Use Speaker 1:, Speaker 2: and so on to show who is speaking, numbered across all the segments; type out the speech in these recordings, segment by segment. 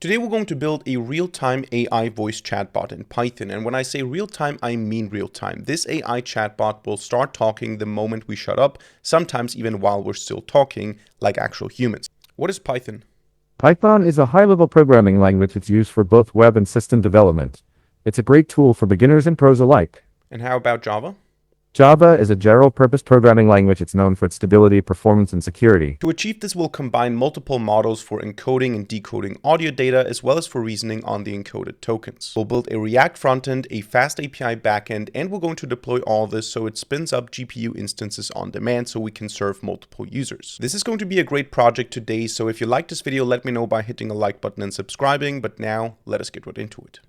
Speaker 1: Today we're going to build a real-time AI voice chatbot in Python, and when I say real-time, I mean real-time. This AI chatbot will start talking the moment we shut up, sometimes even while we're still talking, like actual humans. What is Python?
Speaker 2: Python is a high-level programming language that's used for both web and system development. It's a great tool for beginners and pros alike.
Speaker 1: And how about Java?
Speaker 2: Java is a general-purpose programming language. It's known for its stability, performance, and security.
Speaker 1: To achieve this, we'll combine multiple models for encoding and decoding audio data, as well as for reasoning on the encoded tokens. We'll build a React frontend, a FastAPI backend, and we're going to deploy all of this so it spins up GPU instances on demand so we can serve multiple users. This is going to be a great project today, so if you like this video, let me know by hitting a like button and subscribing, but now let us get right into it.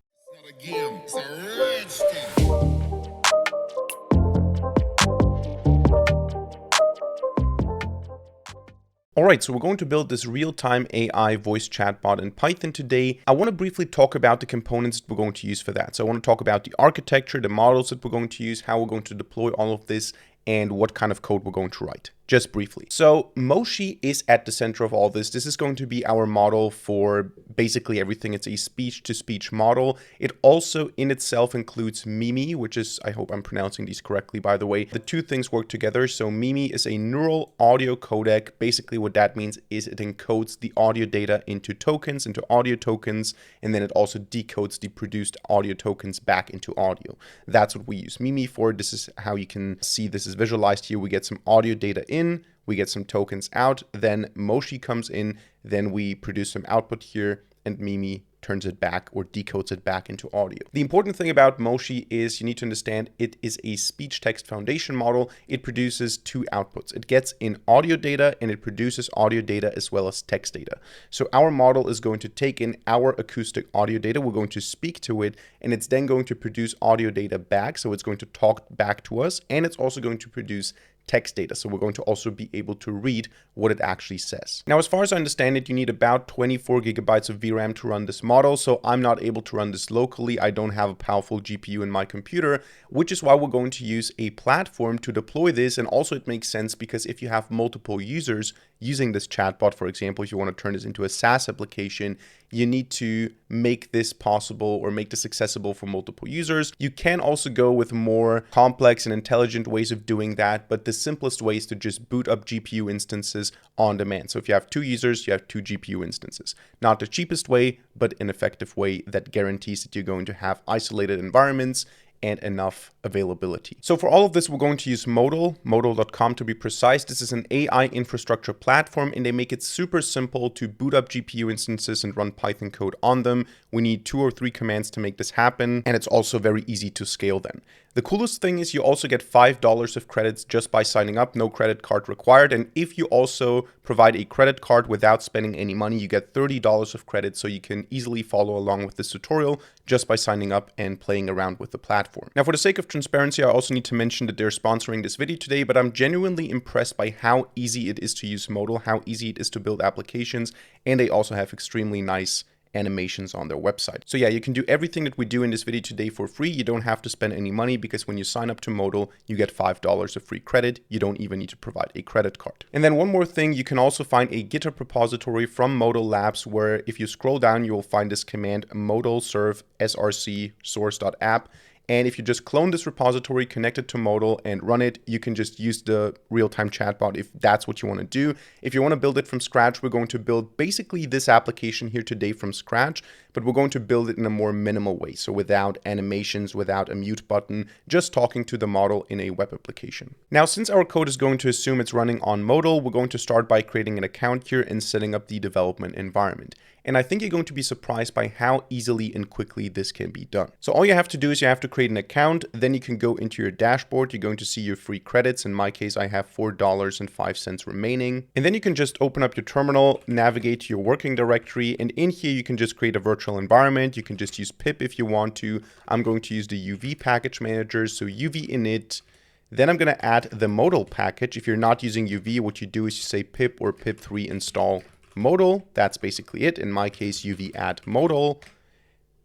Speaker 1: Alright, so we're going to build this real-time AI voice chatbot in Python today. I want to briefly talk about the components that we're going to use for that. So I want to talk about the architecture, the models that we're going to use, how we're going to deploy all of this, and what kind of code we're going to write, just briefly. So Moshi is at the center of all this. This is going to be our model for basically everything. It's a speech-to-speech model. It also in itself includes Mimi, which is, I hope I'm pronouncing these correctly, by the way. The two things work together. So Mimi is a neural audio codec. Basically what that means is it encodes the audio data into tokens, into audio tokens, and then it also decodes the produced audio tokens back into audio. That's what we use Mimi for. This is how you can see this is visualized here. We get some audio data in, we get some tokens out, then Moshi comes in, then we produce some output here, and Mimi turns it back or decodes it back into audio. The important thing about Moshi is you need to understand it is a speech text foundation model. It produces two outputs. It gets in audio data and it produces audio data as well as text data. So our model is going to take in our acoustic audio data. We're going to speak to it and it's then going to produce audio data back. So it's going to talk back to us and it's also going to produce text data. So we're going to also be able to read what it actually says. Now, as far as I understand it, you need about 24 gigabytes of VRAM to run this model. So I'm not able to run this locally. I don't have a powerful GPU in my computer, which is why we're going to use a platform to deploy this. And also it makes sense because if you have multiple users using this chatbot, for example, if you want to turn this into a SaaS application, you need to make this possible or make this accessible for multiple users. You can also go with more complex and intelligent ways of doing that, but the simplest way is to just boot up GPU instances on demand. So if you have two users, you have two GPU instances. Not the cheapest way, but an effective way that guarantees that you're going to have isolated environments and enough availability. So for all of this, we're going to use Modal, modal.com to be precise. This is an AI infrastructure platform and they make it super simple to boot up GPU instances and run Python code on them. We need 2 or 3 commands to make this happen. And it's also very easy to scale then. The coolest thing is you also get $5 of credits just by signing up, no credit card required. And if you also provide a credit card without spending any money, you get $30 of credit. So you can easily follow along with this tutorial just by signing up and playing around with the platform. Now, for the sake of transparency, I also need to mention that they're sponsoring this video today, but I'm genuinely impressed by how easy it is to use Modal, how easy it is to build applications, and they also have extremely nice animations on their website. So yeah, you can do everything that we do in this video today for free. You don't have to spend any money because when you sign up to Modal, you get $5 of free credit. You don't even need to provide a credit card. And then one more thing, you can also find a GitHub repository from Modal Labs where if you scroll down, you will find this command modal serve src source.app. And if you just clone this repository, connect it to Modal and run it, you can just use the real-time chatbot if that's what you want to do. If you want to build it from scratch, we're going to build basically this application here today from scratch, but we're going to build it in a more minimal way. So without animations, without a mute button, just talking to the model in a web application. Now, since our code is going to assume it's running on Modal, we're going to start by creating an account here and setting up the development environment. And I think you're going to be surprised by how easily and quickly this can be done. So all you have to do is you have to create an account, then you can go into your dashboard, you're going to see your free credits. In my case, I have $4.05 remaining. And then you can just open up your terminal, navigate to your working directory, and in here you can just create a virtual environment. You can just use pip if you want to. I'm going to use the UV package manager, so UV init. Then I'm going to add the Modal package. If you're not using UV, what you do is you say pip or pip3 install Modal. That's basically it. In my case, UV add Modal.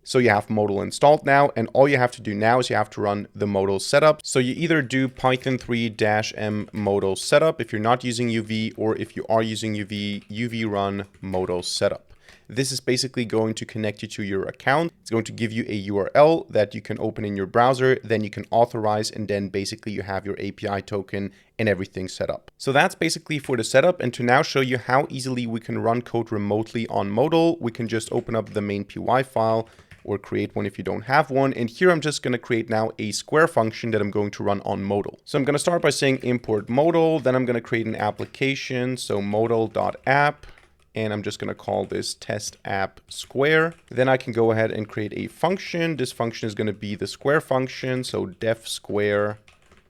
Speaker 1: So you have Modal installed now, and all you have to do now is you have to run the Modal setup. So you either do Python 3-m Modal setup if you're not using UV, or if you are using UV, UV run Modal setup. This is basically going to connect you to your account. It's going to give you a URL that you can open in your browser. Then you can authorize, and then basically you have your API token and everything set up. So that's basically for the setup. And to now show you how easily we can run code remotely on Modal, we can just open up the main py file, or create one if you don't have one. And here I'm just going to create now a Square function that I'm going to run on Modal. So I'm going to start by saying import Modal. Then I'm going to create an application. So modal.app. And I'm just going to call this test app Square. Then I can go ahead and create a function. This function is going to be the Square function. So def Square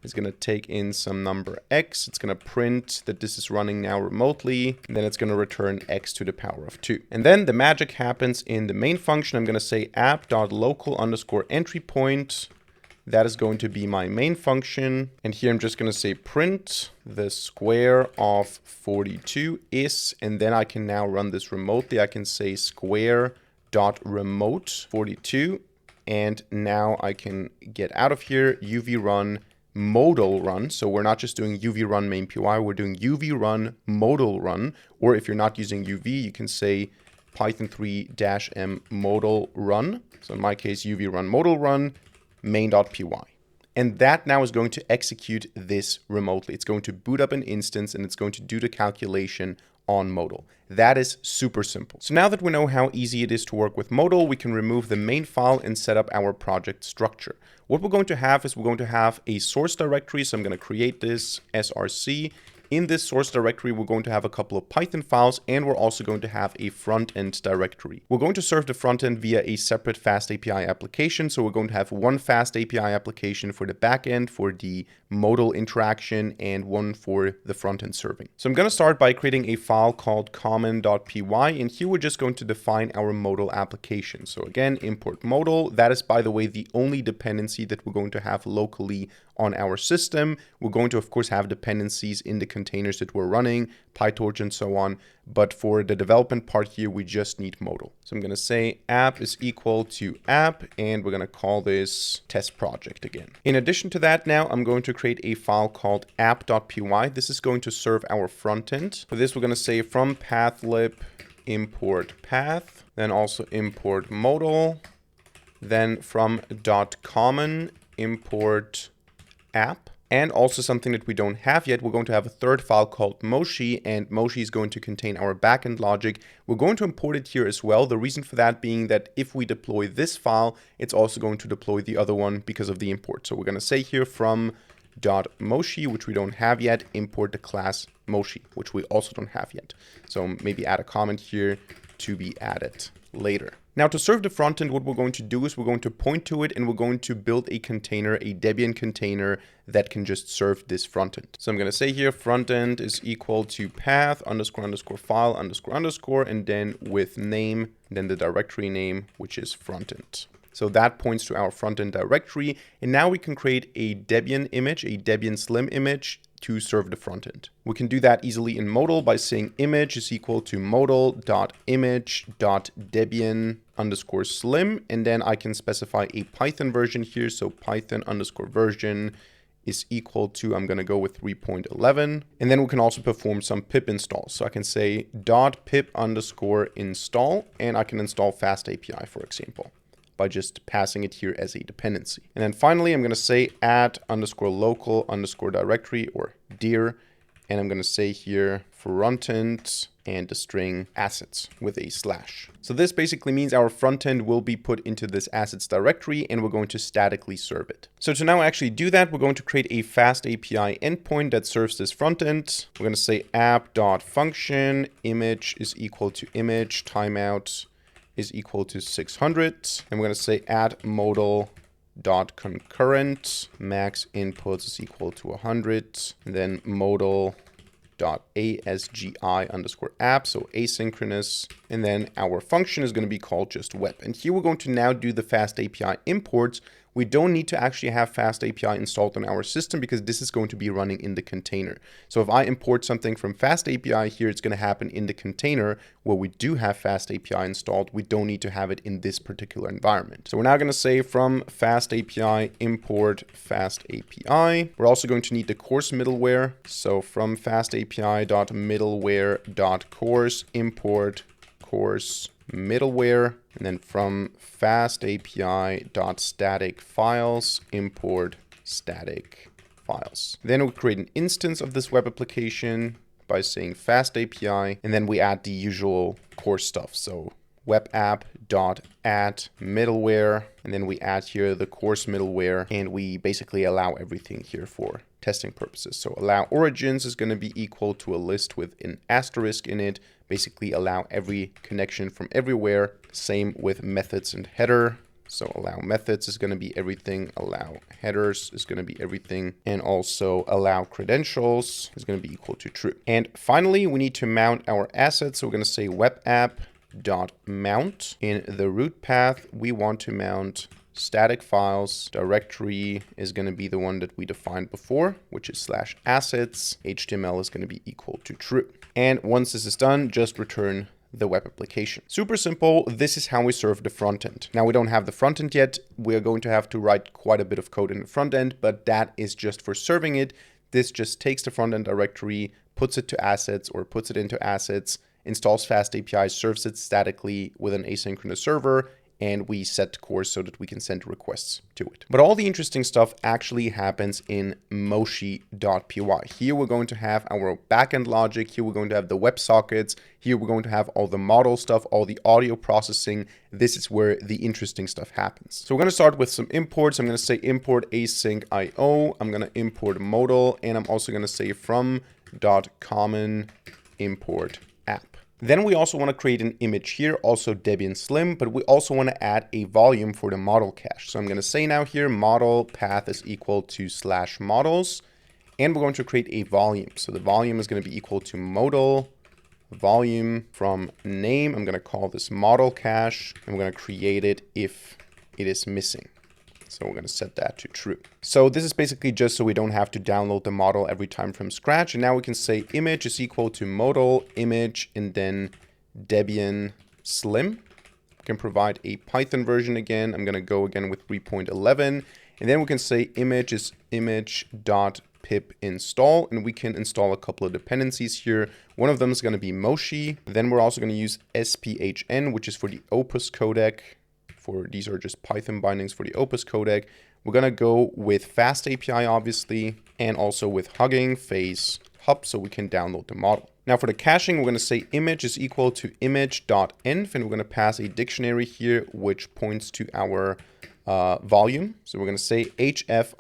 Speaker 1: is going to take in some number x. It's going to print that this is running now remotely. And then it's going to return x to the power of 2. And then the magic happens in the main function. I'm going to say app.local_entry point. That is going to be my main function. And here I'm just going to say print the square of 42 is, and then I can now run this remotely. I can say square.remote42. And now I can get out of here, uv run modal run. So we're not just doing uv run main py, we're doing uv run modal run. Or if you're not using uv, you can say python 3-m modal run. So in my case, uv run modal run main.py. And that now is going to execute this remotely. It's going to boot up an instance and it's going to do the calculation on Modal. That is super simple. So now that we know how easy it is to work with Modal, we can remove the main file and set up our project structure. What we're going to have is we're going to have a source directory. So I'm going to create this src. In this source directory, we're going to have a couple of Python files, and we're also going to have a front-end directory. We're going to serve the front-end via a separate FastAPI application. So we're going to have one FastAPI application for the backend, for the Modal interaction, and one for the front-end serving. So I'm going to start by creating a file called common.py, and here we're just going to define our Modal application. So again, import Modal. That is, by the way, the only dependency that we're going to have locally on our system. We're going to, of course, have dependencies in the containers that we're running, PyTorch and so on. But for the development part here, we just need Modal. So I'm going to say app is equal to app, and we're going to call this test project again. In addition to that, now I'm going to create a file called app.py. This is going to serve our front end. For this, we're going to say from pathlib import path, then also import Modal, then from .common import app. And also something that we don't have yet, we're going to have a third file called Moshi, and Moshi is going to contain our backend logic. We're going to import it here as well. The reason for that being that if we deploy this file, it's also going to deploy the other one because of the import. So we're going to say here from .moshi, which we don't have yet, import the class Moshi, which we also don't have yet. So maybe add a comment here to be added later. Now to serve the front end, what we're going to do is we're going to point to it and we're going to build a container, a Debian container that can just serve this front end. So I'm going to say here front end is equal to path __ file __, and then with name, then the directory name, which is front end. So that points to our front end directory. And now we can create a Debian image, a Debian Slim image to serve the front end. We can do that easily in Modal by saying image is equal to modal.image.debian_slim. And then I can specify a Python version here. So Python _version is equal to, I'm going to go with 3.11. And then we can also perform some pip installs. So I can say .pip_install, and I can install FastAPI, for example, by just passing it here as a dependency. And then finally, I'm going to say add _local_ directory, or dir, and I'm going to say here frontend and the string assets with a slash. So this basically means our front end will be put into this assets directory, and we're going to statically serve it. So to now actually do that, we're going to create a FastAPI endpoint that serves this front end. We're going to say app.function image is equal to image timeout is equal to 600. And we're going to say add modal.concurrent max inputs is equal to 100. And then modal.asgi_app, so asynchronous. And then our function is going to be called just web. And here we're going to now do the FastAPI imports. We don't need to actually have FastAPI installed on our system because this is going to be running in the container. So if I import something from FastAPI here, it's going to happen in the container where we do have FastAPI installed. We don't need to have it in this particular environment. So we're now going to say from FastAPI import FastAPI. We're also going to need the course middleware. So from FastAPI.middleware.course import course middleware, and then from FastAPI.static files, import static files. Then we create an instance of this web application by saying FastAPI, and then we add the usual core stuff. So web app.add middleware, and then we add here the course middleware, and we basically allow everything here for testing purposes. So allow origins is going to be equal to a list with an asterisk in it. Basically allow every connection from everywhere. Same with methods and header. So allow methods is going to be everything. Allow headers is going to be everything. And also allow credentials is going to be equal to true. And finally, we need to mount our assets. So we're going to say web app.mount. In the root path, we want to mount static files. Directory is going to be the one that we defined before, which is /assets. HTML is going to be equal to true. And once this is done, just return the web application. Super simple. This is how we serve the front end. Now we don't have the front end yet. We're going to have to write quite a bit of code in the front end, but that is just for serving it. This just takes the front end directory, puts it to assets or puts it into assets, installs FastAPI, serves it statically with an asynchronous server, and we set course so that we can send requests to it. But all the interesting stuff actually happens in moshi.py. Here we're going to have our backend logic. Here we're going to have the WebSockets. Here we're going to have all the model stuff, all the audio processing. This is where the interesting stuff happens. So we're going to start with some imports. I'm going to say import async IO. I'm going to import modal, and I'm also going to say from.common import app. Then we also want to create an image here, also Debian Slim, but we also want to add a volume for the model cache. So I'm going to say now here, model path is equal to /models, and we're going to create a volume. So the volume is going to be equal to modal volume from name. I'm going to call this model cache, and we're going to create it if it is missing. So we're going to set that to true. So this is basically just so we don't have to download the model every time from scratch. And now we can say image is equal to modal image and then Debian Slim. We can provide a Python version again. I'm going to go again with 3.11. And then we can say image is image.pip install. And we can install a couple of dependencies here. One of them is going to be Moshi. Then we're also going to use SPHN, which is for the Opus codec. These are just Python bindings for the Opus codec. We're going to go with FastAPI, obviously, and also with Hugging Face Hub so we can download the model. Now for the caching, we're going to say image is equal to image.env, and we're going to pass a dictionary here, which points to our volume. So we're going to say hf_hub_cache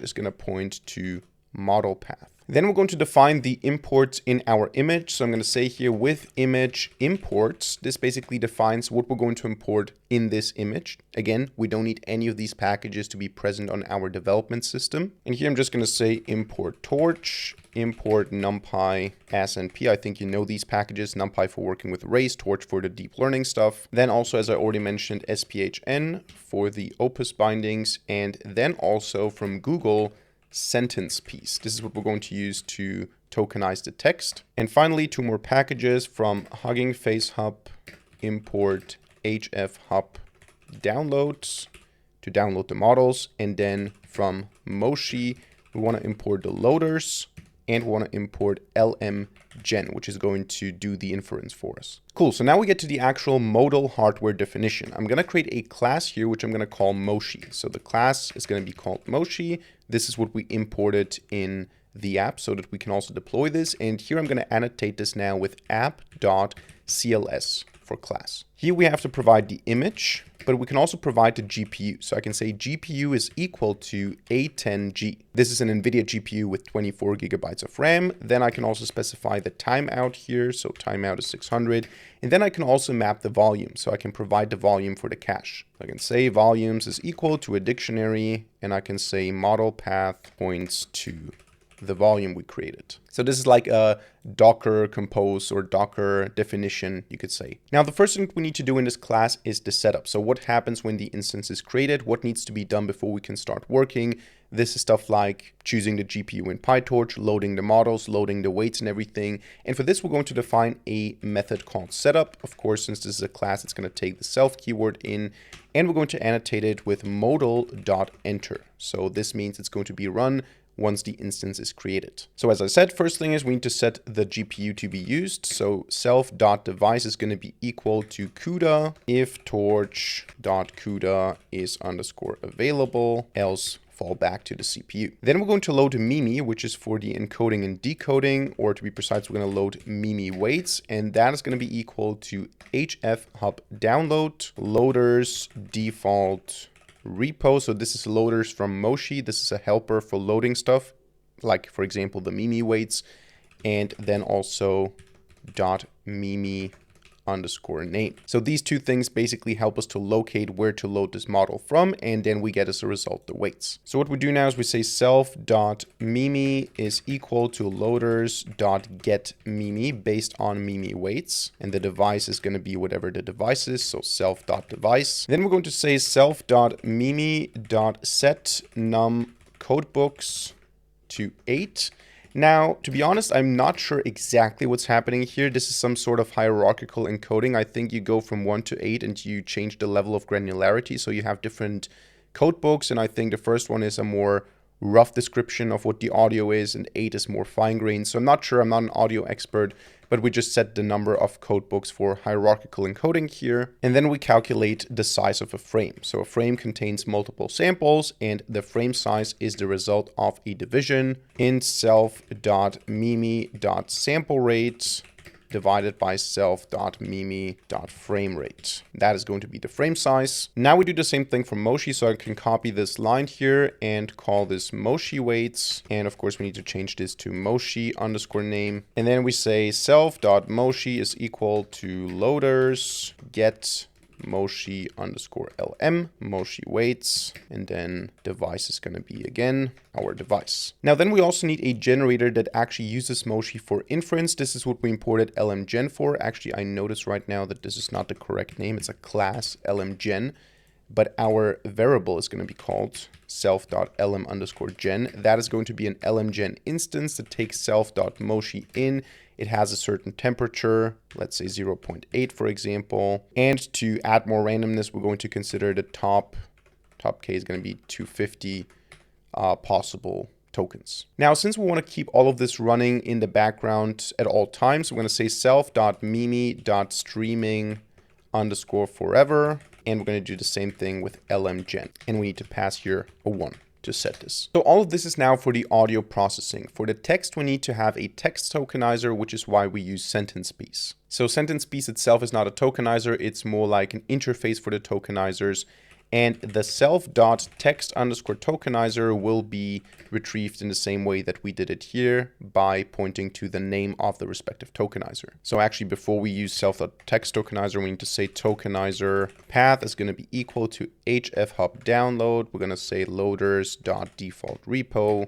Speaker 1: is going to point to model path. Then we're going to define the imports in our image. So I'm going to say here with image imports, this basically defines what we're going to import in this image. Again, we don't need any of these packages to be present on our development system. And here I'm just going to say import torch, import numpy, SNP. I think you know these packages, numpy for working with arrays, torch for the deep learning stuff. Then also, as I already mentioned, SPHN for the Opus bindings, and then also from Google, sentence piece. This is what we're going to use to tokenize the text. And finally, two more packages from Hugging Face Hub, import HF Hub downloads to download the models. And then from Moshi, we want to import the loaders and we want to import LMGen, which is going to do the inference for us. Cool, so now we get to the actual modal hardware definition. I'm going to create a class here, which I'm going to call Moshi. So the class is going to be called Moshi. This is what we imported in the app so that we can also deploy this. And here I'm going to annotate this now with app.cls for class. Here we have to provide the image, but we can also provide the GPU. So I can say GPU is equal to A10G. This is an NVIDIA GPU with 24 gigabytes of RAM. Then I can also specify the timeout here. So timeout is 600. And then I can also map the volume. So I can provide the volume for the cache. I can say volumes is equal to a dictionary, and I can say model path points to the volume we created. So this is like a Docker compose or Docker definition, you could say. Now, the first thing we need to do in this class is the setup. So what happens when the instance is created? What needs to be done before we can start working? This is stuff like choosing the GPU in PyTorch, loading the models, loading the weights and everything. And for this, we're going to define a method called setup. Of course, since this is a class, it's going to take the self keyword in, and we're going to annotate it with modal.enter. So this means it's going to be run once the instance is created. So as I said, first thing is we need to set the GPU to be used. So self.device is going to be equal to CUDA if torch.CUDA is underscore available, else fall back to the CPU. Then we're going to load Mimi, which is for the encoding and decoding, or to be precise, we're going to load Mimi weights, and that is going to be equal to HF hub download loaders default repo. So this is loaders from Moshi. This is a helper for loading stuff, like for example, the Mimi weights, and then also .mimi underscore name. So these two things basically help us to locate where to load this model from, and then we get as a result the weights. So what we do now is we say self.mimi is equal to loaders.getMimi based on Mimi weights, and the device is going to be whatever the device is, so self.device. Then we're going to say self.mimi.set num codebooks to 8. Now, to be honest, I'm not sure exactly what's happening here. This is some sort of hierarchical encoding. I think you go from 1 to 8 and you change the level of granularity. So you have different code books, and I think the first one is a more rough description of what the audio is, and 8 is more fine-grained. So I'm not sure, I'm not an audio expert, but we just set the number of code books for hierarchical encoding here. And then we calculate the size of a frame. So a frame contains multiple samples, and the frame size is the result of a division in self.mimi.sample_rate divided by self.mimi.framerate. That is going to be the frame size. Now we do the same thing for Moshi, so I can copy this line here and call this Moshi weights. And of course we need to change this to Moshi underscore name. And then we say self.moshi is equal to loaders get Moshi underscore LM, Moshi weights, and then device is going to be again our device. Now then we also need a generator that actually uses Moshi for inference. This is what we imported lmgen for. Actually, I notice right now that this is not the correct name. It's a class lmgen, but our variable is going to be called self.lm underscore gen. That is going to be an lmgen instance that takes self.moshi in. It has a certain temperature, let's say 0.8 for example. And to add more randomness, we're going to consider the top K is going to be 250 possible tokens. Now, since we want to keep all of this running in the background at all times, we're going to say self.mimi.streaming underscore forever. And we're going to do the same thing with lmgen. And we need to pass here a 1. To set this. So all of this is now for the audio processing. For the text, we need to have a text tokenizer, which is why we use sentence piece. So sentence piece itself is not a tokenizer. It's more like an interface for the tokenizers. And the self.text underscore tokenizer will be retrieved in the same way that we did it here by pointing to the name of the respective tokenizer. So actually, before we use self.text tokenizer, we need to say tokenizer path is going to be equal to HF hub download. We're going to say loaders.default repo,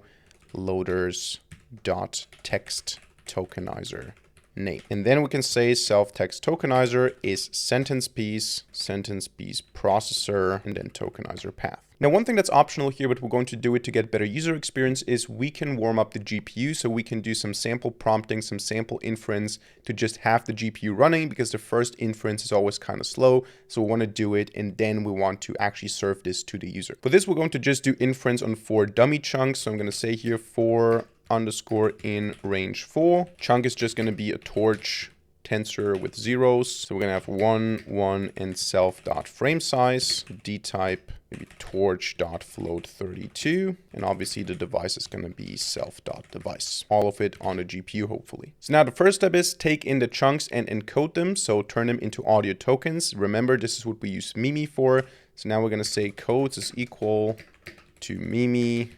Speaker 1: loaders.text tokenizer name. And then we can say self-text tokenizer is sentence piece processor, and then tokenizer path. Now, one thing that's optional here, but we're going to do it to get better user experience, is we can warm up the GPU. So we can do some sample prompting, some sample inference to just have the GPU running, because the first inference is always kind of slow. So we want to do it, and then we want to actually serve this to the user. For this, we're going to just do inference on 4 dummy chunks. So I'm going to say here 4 underscore in range 4. Chunk is just going to be a torch tensor with zeros. So we're going to have 1, 1, and self.frame size. D type, maybe torch.float32. And obviously the device is going to be self.device. All of it on the GPU, hopefully. So now the first step is take in the chunks and encode them. So turn them into audio tokens. Remember, this is what we use Mimi for. So now we're going to say codes is equal to Mimi.encode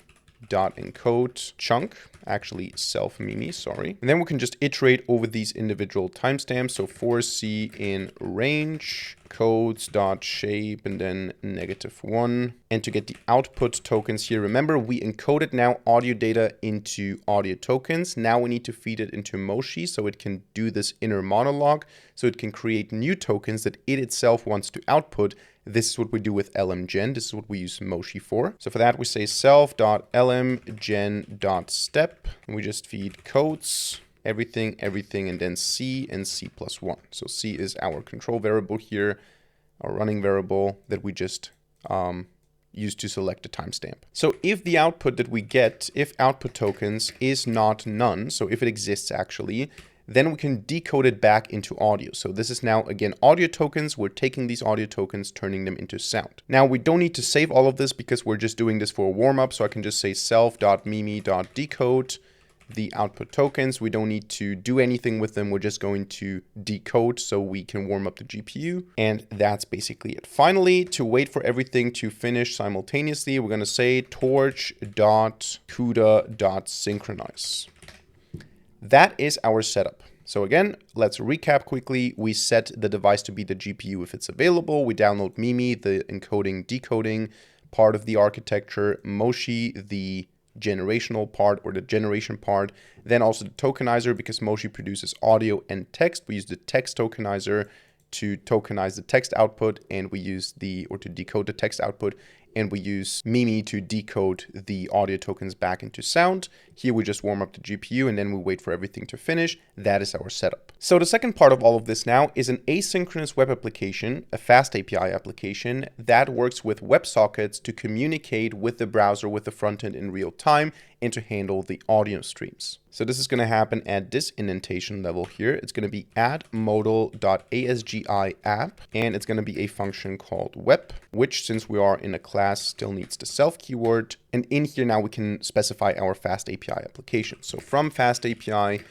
Speaker 1: chunk, actually self Mimi, sorry. And then we can just iterate over these individual timestamps. So 4c in range, codes.shape, and then -1. And to get the output tokens here, remember we encoded now audio data into audio tokens. Now we need to feed it into Moshi so it can do this inner monologue, so it can create new tokens that it itself wants to output. This is what we do with lmgen. This is what we use Moshi for. So for that, we say self.lmgen.step, and we just feed codes, everything, and then C and C+1. So C is our control variable here, our running variable that we just use to select a timestamp. So if the output that we get, if output tokens is not none, so if it exists actually, then we can decode it back into audio. So this is now, again, audio tokens. We're taking these audio tokens, turning them into sound. Now, we don't need to save all of this because we're just doing this for a warm-up. So I can just say self.mimi.decode the output tokens. We don't need to do anything with them. We're just going to decode so we can warm up the GPU. And that's basically it. Finally, to wait for everything to finish simultaneously, we're going to say torch.cuda.synchronize. That is our setup. So again, let's recap quickly. We set the device to be the GPU if it's available. We download Mimi, the encoding, decoding part of the architecture, Moshi, the generational part or the generation part, then also the tokenizer because Moshi produces audio and text. We use the text tokenizer to tokenize the text output, and we use to decode the text output, and we use Mimi to decode the audio tokens back into sound. Here we just warm up the GPU and then we wait for everything to finish. That is our setup. So the second part of all of this now is an asynchronous web application, a FastAPI application that works with WebSockets to communicate with the browser, with the frontend in real time, and to handle the audio streams. So this is going to happen at this indentation level here. It's going to be add modal.asgi app, and it's going to be a function called web, which, since we are in a class, still needs the self keyword. And in here now we can specify our FastAPI application. So from FastAPI,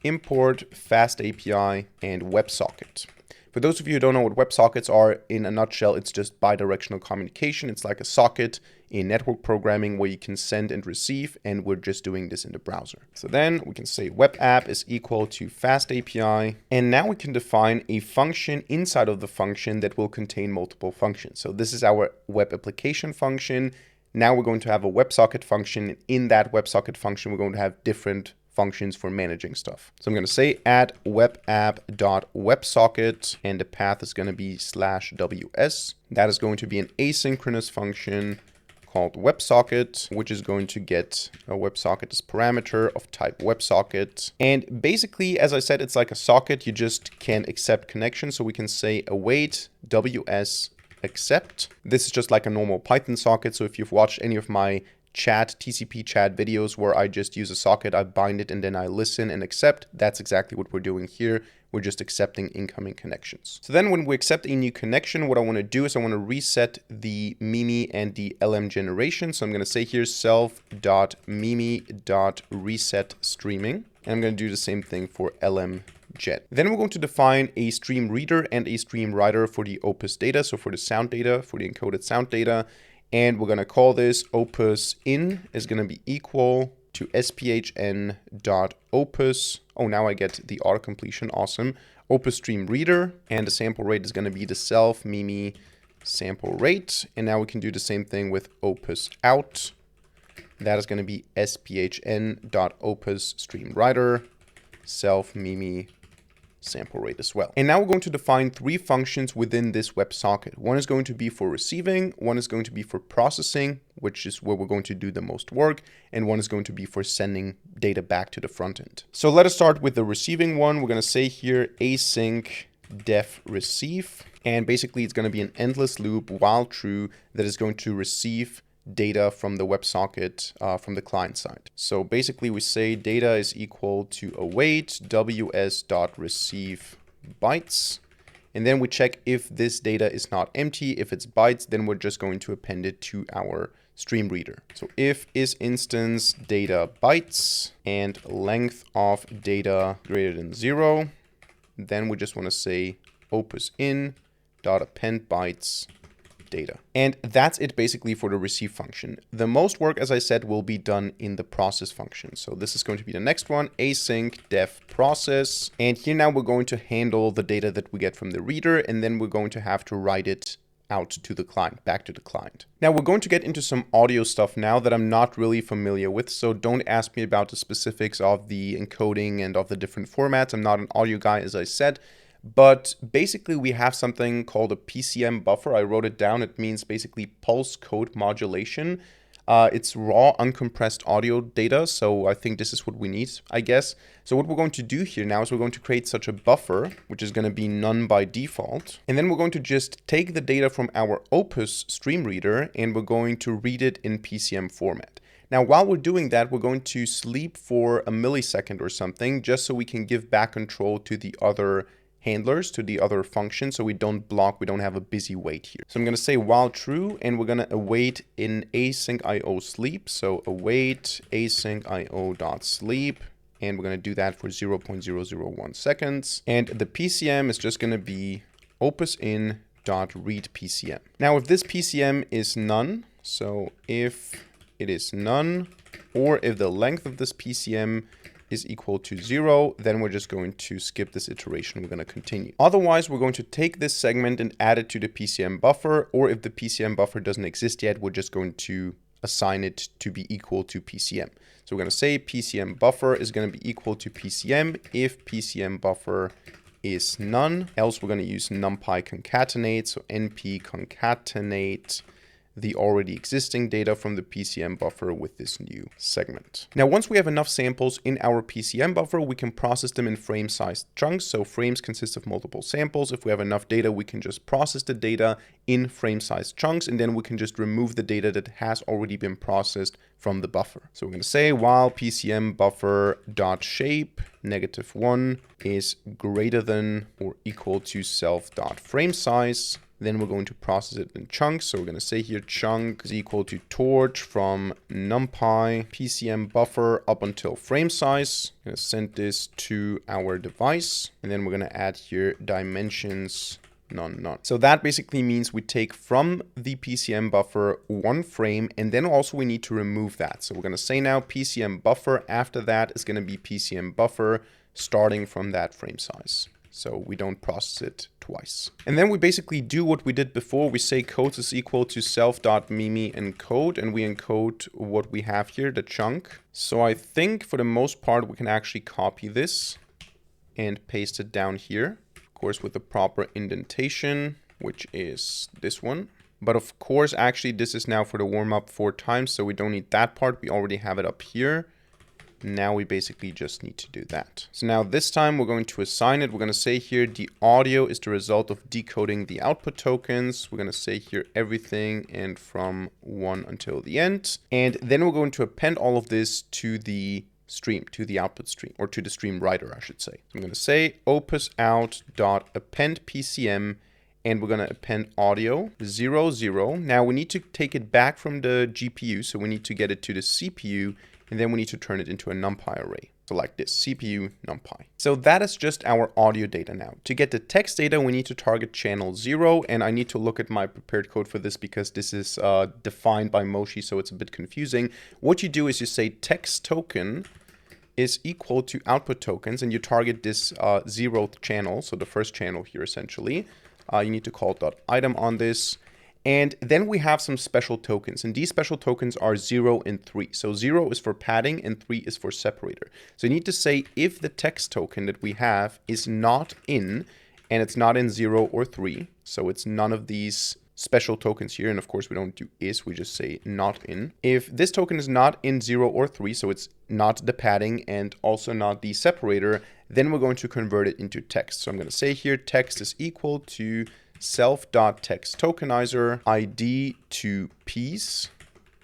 Speaker 1: import FastAPI and WebSocket. For those of you who don't know what WebSockets are, in a nutshell, it's just bidirectional communication. It's like a socket in network programming where you can send and receive, and we're just doing this in the browser. So then we can say web app is equal to FastAPI, and now we can define a function inside of the function that will contain multiple functions. So this is our web application function. Now we're going to have a WebSocket function. In that WebSocket function, we're going to have different functions for managing stuff. So I'm going to say add webapp.websocket, and the path is going to be /ws. That is going to be an asynchronous function called WebSocket, which is going to get a WebSocket as parameter of type WebSocket. And basically, as I said, it's like a socket. You just can accept connections. So we can say await ws accept. This is just like a normal Python socket. So if you've watched any of my TCP chat videos where I just use a socket, I bind it, and then I listen and accept, that's exactly what we're doing here. We're just accepting incoming connections. So then when we accept a new connection, what I want to do is I want to reset the Mimi and the LM generation. So I'm going to say here self.mimi.reset streaming. And I'm going to do the same thing for LM jet. Then we're going to define a stream reader and a stream writer for the Opus data. So for the sound data, for the encoded sound data. And we're going to call this opus in is going to be equal to sphn.opus. Oh, now I get the auto completion. Awesome. Opus stream reader. And the sample rate is going to be the self Mimi sample rate. And now we can do the same thing with opus out. That is going to be sphn.opus stream writer self Mimi sample rate as well. And now we're going to define three functions within this WebSocket. One is going to be for receiving, one is going to be for processing, which is where we're going to do the most work, and one is going to be for sending data back to the front end. So let us start with the receiving one. We're going to say here async def receive, and basically it's going to be an endless loop while true that is going to receive data from the WebSocket from the client side. So basically we say data is equal to await ws.receive bytes. And then we check if this data is not empty. If it's bytes, then we're just going to append it to our stream reader. So if is instance data bytes and length of data greater than 0, then we just want to say opus in dot append bytes data. And that's it basically for the receive function. The most work, as I said, will be done in the process function. So this is going to be the next one, async def process. And here now we're going to handle the data that we get from the reader, and then we're going to have to write it out to the client, back to the client. Now we're going to get into some audio stuff now that I'm not really familiar with. So don't ask me about the specifics of the encoding and of the different formats. I'm not an audio guy, as I said. But basically we have something called a PCM buffer. I wrote it down. It means basically pulse code modulation. It's raw, uncompressed audio data, so I think this is what we need, I guess. So what we're going to do here now is we're going to create such a buffer, which is going to be none by default. And then we're going to just take the data from our Opus stream reader, and we're going to read it in PCM format. Now, while we're doing that, we're going to sleep for a millisecond or something, just so we can give back control to the other handlers, to the other functions, so we don't block, we don't have a busy wait here. So I'm going to say while true, and we're going to await in async IO sleep. So await async IO dot sleep, and we're going to do that for 0.001 seconds. And the PCM is just going to be opus in dot read PCM. Now, if this PCM is none, so if it is none, or if the length of this PCM is equal to 0, then we're just going to skip this iteration. We're going to continue. Otherwise, we're going to take this segment and add it to the PCM buffer, or if the PCM buffer doesn't exist yet, we're just going to assign it to be equal to PCM. So we're going to say PCM buffer is going to be equal to PCM if PCM buffer is none. Else we're going to use numpy concatenate, so np concatenate the already existing data from the PCM buffer with this new segment. Now, once we have enough samples in our PCM buffer, we can process them in frame-sized chunks. So frames consist of multiple samples. If we have enough data, we can just process the data in frame-sized chunks, and then we can just remove the data that has already been processed from the buffer. So we're going to say while PCM buffer dot shape -1 is greater than or equal to self dot frame size. Then we're going to process it in chunks. So we're going to say here chunk is equal to torch from numpy PCM buffer up until frame size. I'm going to send this to our device. And then we're going to add here dimensions none. So that basically means we take from the PCM buffer 1 frame, and then also we need to remove that. So we're going to say now PCM buffer after that is going to be PCM buffer starting from that frame size. So we don't process it twice. And then we basically do what we did before. We say codes is equal to self.mimi encode, and we encode what we have here, the chunk. So I think for the most part, we can actually copy this and paste it down here. Of course, with the proper indentation, which is this one. But of course, actually, this is now for the warm up 4 times, so we don't need that part. We already have it up here. Now we basically just need to do that. So now this time we're going to assign it. We're going to say here the audio is the result of decoding the output tokens. We're going to say here everything and from 1 until the end. And then we're going to append all of this to the stream, to the output stream, or to the stream writer, I should say. So I'm going to say opus out dot append PCM, and we're going to append audio 0. Now we need to take it back from the GPU, so we need to get it to the CPU. And then we need to turn it into a numpy array. So like this, CPU numpy. So that is just our audio data now. To get the text data, we need to target channel 0. And I need to look at my prepared code for this because this is defined by Moshi, so it's a bit confusing. What you do is you say text token is equal to output tokens, and you target this 0th channel, so the first channel here essentially. You need to call .item on this. And then we have some special tokens, and these special tokens are 0 and 3. So 0 is for padding and 3 is for separator. So you need to say if the text token that we have is not in, and it's not in 0 or 3, so it's none of these special tokens here, and of course we don't do is, we just say not in. If this token is not in 0 or 3, so it's not the padding and also not the separator, then we're going to convert it into text. So I'm going to say here text is equal to self.text tokenizer id to piece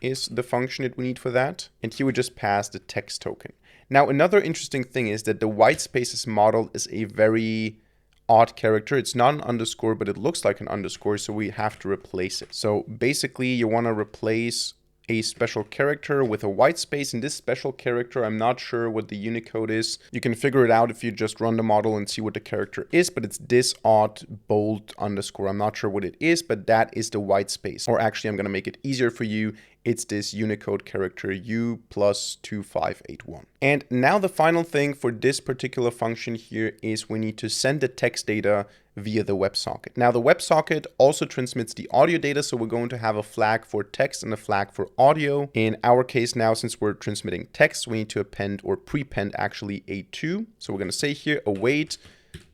Speaker 1: is the function that we need for that. And here we just pass the text token. Now, another interesting thing is that the white spaces model is a very odd character. It's not an underscore, but it looks like an underscore, so we have to replace it. So basically, you want to replace a special character with a white space. In this special character, I'm not sure what the Unicode is. You can figure it out if you just run the model and see what the character is, but it's this odd bold underscore. I'm not sure what it is, but that is the white space. Or actually, I'm going to make it easier for you. It's this Unicode character U plus 2581. And now the final thing for this particular function here is we need to send the text data via the WebSocket. Now the WebSocket also transmits the audio data, so we're going to have a flag for text and a flag for audio. In our case now, since we're transmitting text, we need to append or prepend actually A2. So we're going to say here await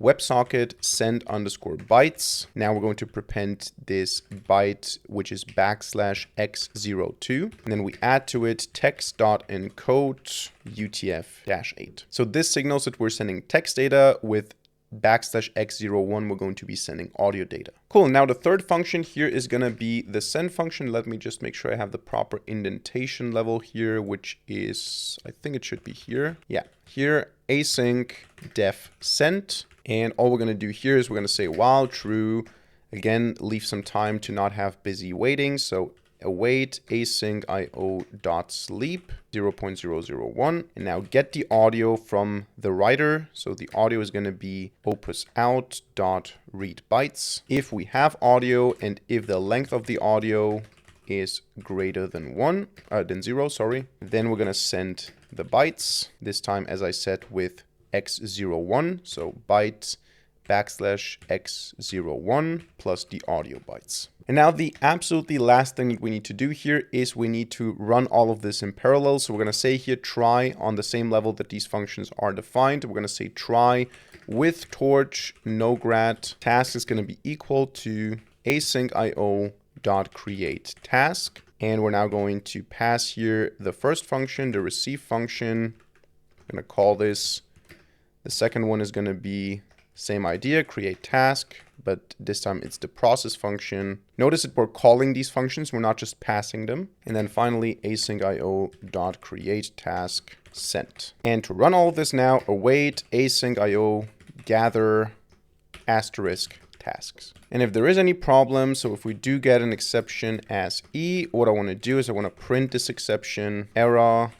Speaker 1: WebSocket send underscore bytes. Now we're going to prepend this byte, which is \x02. And then we add to it text.encode UTF-8. So this signals that we're sending text data. With \x01, we're going to be sending audio data. Cool. Now the third function here is going to be the send function. Let me just make sure I have the proper indentation level here, which is, I think it should be here. Yeah, here, async def send. And all we're going to do here is we're going to say while true, again, leave some time to not have busy waiting. So await async io.sleep 0.001, and now get the audio from the writer. So the audio is going to be opus out dot read bytes. If we have audio and if the length of the audio is greater than 0, then we're going to send the bytes, this time, as I said, with x01, so byte \x01 plus the audio bytes. And now the absolutely last thing that we need to do here is we need to run all of this in parallel. So we're going to say here try on the same level that these functions are defined. We're going to say try with torch nograd task is going to be equal to async io.create task. And we're now going to pass here the first function, the receive function. I'm going to call this. The second one is going to be same idea, create task, but this time it's the process function. Notice that we're calling these functions, we're not just passing them. And then finally, async io.create task sent. And to run all of this now, await async io gather asterisk tasks. And if there is any problem, so if we do get an exception as E, what I want to do is I want to print this exception, error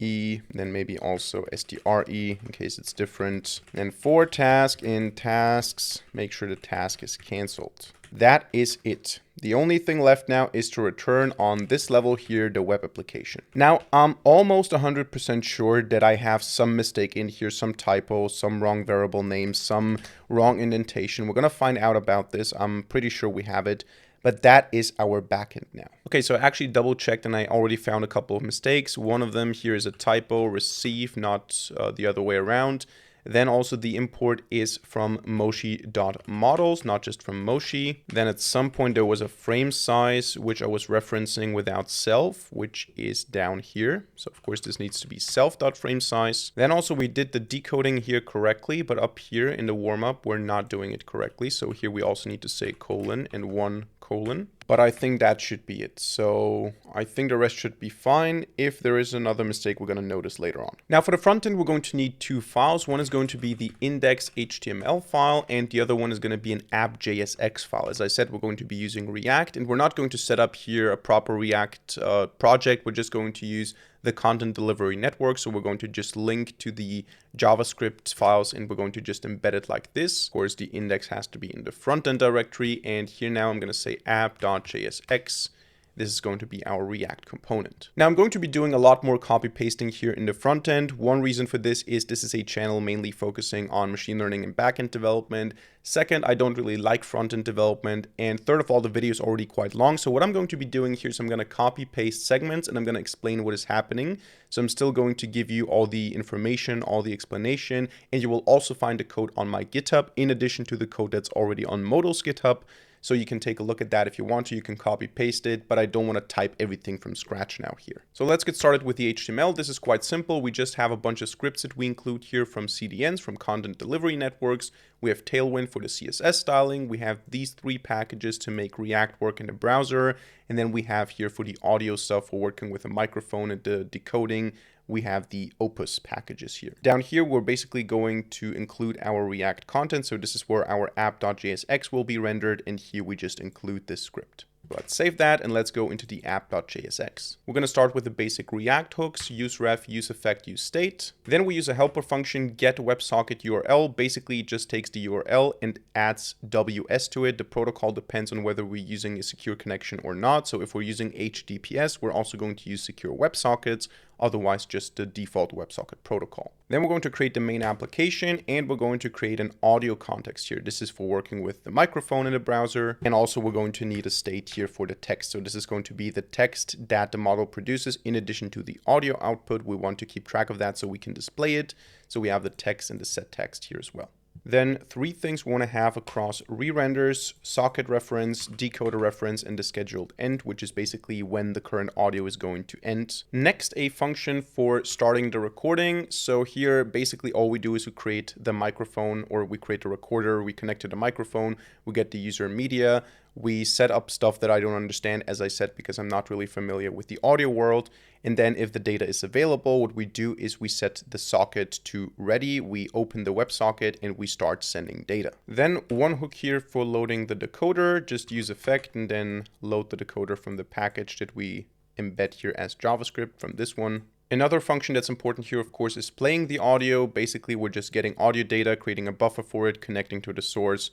Speaker 1: E, then maybe also STRE in case it's different. And for task in tasks, make sure the task is canceled. That is it. The only thing left now is to return on this level here, the web application. Now, I'm almost 100% sure that I have some mistake in here, some typo, some wrong variable name, some wrong indentation. We're going to find out about this. I'm pretty sure we have it. But that is our backend now. Okay, so I actually double checked and I already found a couple of mistakes. One of them here is a typo, receive, not the other way around. Then also the import is from moshi.modals, not just from Moshi. Then at some point there was a frame size, which I was referencing without self, which is down here. So of course this needs to be self.framesize. Then also we did the decoding here correctly, but up here in the warm-up, we're not doing it correctly. So here we also need to say colon and 1 colon. But I think that should be it. So I think the rest should be fine. If there is another mistake, we're going to notice later on. Now for the front end, we're going to need two files. One is going to be the index.html file, and the other one is going to be an app.jsx file. As I said, we're going to be using React, and we're not going to set up here a proper React project. We're just going to use the content delivery network. So we're going to just link to the JavaScript files and we're going to just embed it like this. Of course, the index has to be in the front end directory. And here now I'm going to say app.jsx. This is going to be our React component. Now I'm going to be doing a lot more copy pasting here in the front end. One reason for this is a channel mainly focusing on machine learning and backend development. Second, I don't really like front-end development. And third of all, the video is already quite long. So what I'm going to be doing here is I'm going to copy paste segments and I'm going to explain what is happening. So I'm still going to give you all the information, all the explanation, and you will also find the code on my GitHub in addition to the code that's already on Modal's GitHub. So you can take a look at that if you want to. You can copy paste it, but I don't want to type everything from scratch now here. So let's get started with the HTML. This is quite simple. We just have a bunch of scripts that we include here from CDNs, from content delivery networks. We have Tailwind for the CSS styling. We have these three packages to make React work in the browser. And then we have here for the audio stuff, we're working with a microphone and the decoding. We have the Opus packages here. Down here, we're basically going to include our React content. So this is where our app.jsx will be rendered. And here we just include this script. Let's save that and let's go into the app.jsx. We're going to start with the basic React hooks, useRef, useEffect, useState. Then we use a helper function, get WebSocket URL. Basically, it just takes the URL and adds WS to it. The protocol depends on whether we're using a secure connection or not. So if we're using HTTPS, we're also going to use secure WebSockets. Otherwise, just the default WebSocket protocol. Then we're going to create the main application and we're going to create an audio context here. This is for working with the microphone in the browser. And also we're going to need a state here for the text. So this is going to be the text that the model produces in addition to the audio output. We want to keep track of that so we can display it. So we have the text and the set text here as well. Then three things we want to have across re-renders, socket reference, decoder reference, and the scheduled end, which is basically when the current audio is going to end. Next, a function for starting the recording. So here, basically all we do is we create the microphone, or we create a recorder, we connect to the microphone, we get the user media, we set up stuff that I don't understand, as I said, because I'm not really familiar with the audio world. And then if the data is available, what we do is we set the socket to ready, we open the WebSocket, and we start sending data. Then one hook here for loading the decoder, just use effect and then load the decoder from the package that we embed here as JavaScript from this one. Another function that's important here, of course, is playing the audio. Basically, we're just getting audio data, creating a buffer for it, connecting to the source,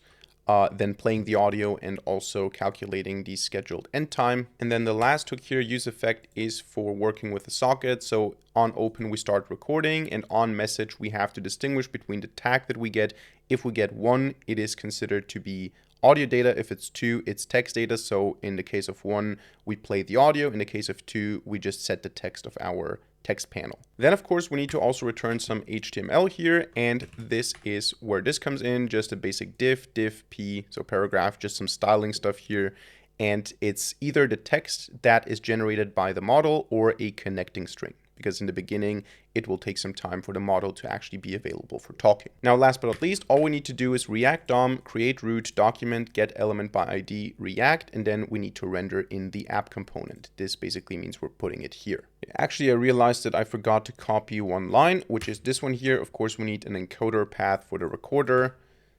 Speaker 1: then playing the audio and also calculating the scheduled end time. And then the last hook here, use effect, is for working with the socket. So on open, we start recording, and on message, we have to distinguish between the tag that we get. If we get 1, it is considered to be audio data. If it's 2, it's text data. So in the case of 1, we play the audio. In the case of 2, we just set the text of our text panel. Then of course we need to also return some HTML here, and this is where this comes in, just a basic div p, so paragraph, just some styling stuff here, and it's either the text that is generated by the model or a connecting string, because in the beginning it will take some time for the model to actually be available for talking. Now last but not least, all we need to do is React DOM, create root, document, get element by ID, React, and then we need to render in the app component. This basically means we're putting it here. Actually, I realized that I forgot to copy one line, which is this one here. Of course, we need an encoder path for the recorder.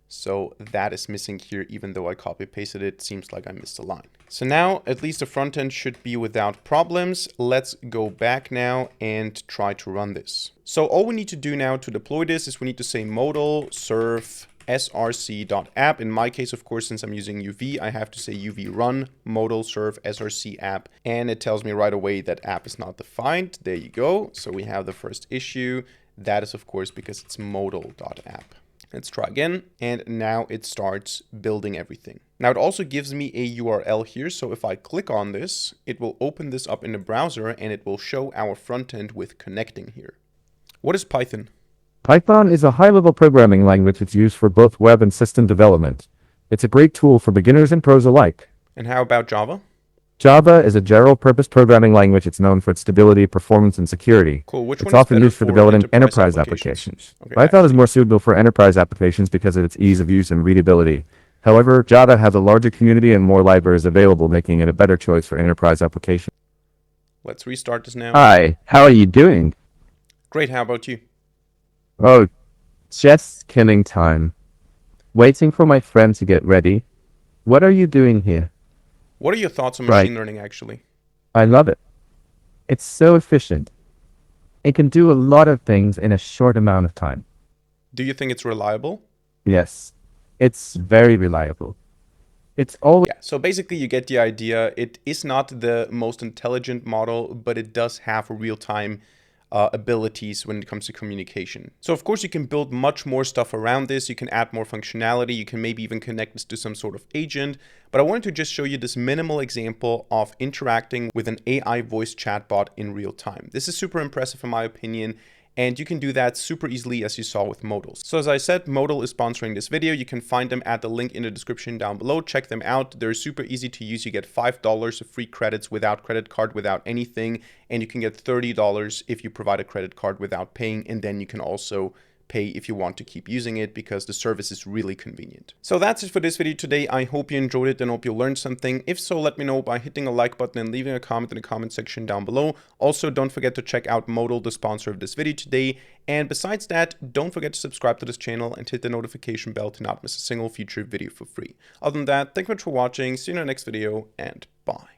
Speaker 1: So that is missing here, even though I copy pasted it. Seems like I missed a line. So now at least the front end should be without problems. Let's go back now and try to run this. So all we need to do now to deploy this is we need to say modal serve src.app. In my case, of course, since I'm using UV, I have to say UV run modal serve src app. And it tells me right away that app is not defined. There you go. So we have the first issue. That is, of course, because it's modal.app. Let's try again, and now it starts building everything. Now it also gives me a URL here, so if I click on this, it will open this up in the browser and it will show our front end with connecting here. What is Python?
Speaker 2: Python is a high-level programming language that's used for both web and system development. It's a great tool for beginners and pros alike.
Speaker 1: And how about Java?
Speaker 2: Java is a general-purpose programming language. It's known for its stability, performance, and security.
Speaker 1: Cool. Which
Speaker 2: It's
Speaker 1: one is
Speaker 2: often
Speaker 1: better
Speaker 2: used for
Speaker 1: for
Speaker 2: developing
Speaker 1: enterprise
Speaker 2: enterprise
Speaker 1: applications?
Speaker 2: applications.
Speaker 1: Okay,
Speaker 2: Python is more suitable for enterprise applications because of its ease of use and readability. However, Java has a larger community and more libraries available, making it a better choice for enterprise applications.
Speaker 1: Let's restart this now.
Speaker 2: Hi, how are you doing?
Speaker 1: Great. How about you?
Speaker 2: Oh, just killing time. Waiting for my friend to get ready. What are you doing here?
Speaker 1: What are your thoughts on
Speaker 2: Right.
Speaker 1: machine learning, actually?
Speaker 2: I love it. It's so efficient. It can do a lot of things in a short amount of time.
Speaker 1: Do you think it's reliable?
Speaker 2: Yes, it's very reliable. It's always
Speaker 1: Yeah, so basically you get the idea. It is not the most intelligent model, but it does have real-time abilities when it comes to communication. So of course you can build much more stuff around this. You can add more functionality. You can maybe even connect this to some sort of agent. But I wanted to just show you this minimal example of interacting with an AI voice chatbot in real time. This is super impressive in my opinion. And you can do that super easily, as you saw with Modal. So as I said, Modal is sponsoring this video. You can find them at the link in the description down below. Check them out. They're super easy to use. You get $5 of free credits without credit card, without anything. And you can get $30 if you provide a credit card without paying. And then you can also pay if you want to keep using it, because the service is really convenient. So that's it for this video today. I hope you enjoyed it and hope you learned something. If so, let me know by hitting a like button and leaving a comment in the comment section down below. Also, don't forget to check out Modal, the sponsor of this video today. And besides that, don't forget to subscribe to this channel and hit the notification bell to not miss a single future video for free. Other than that, thank you much for watching. See you in the next video, and bye.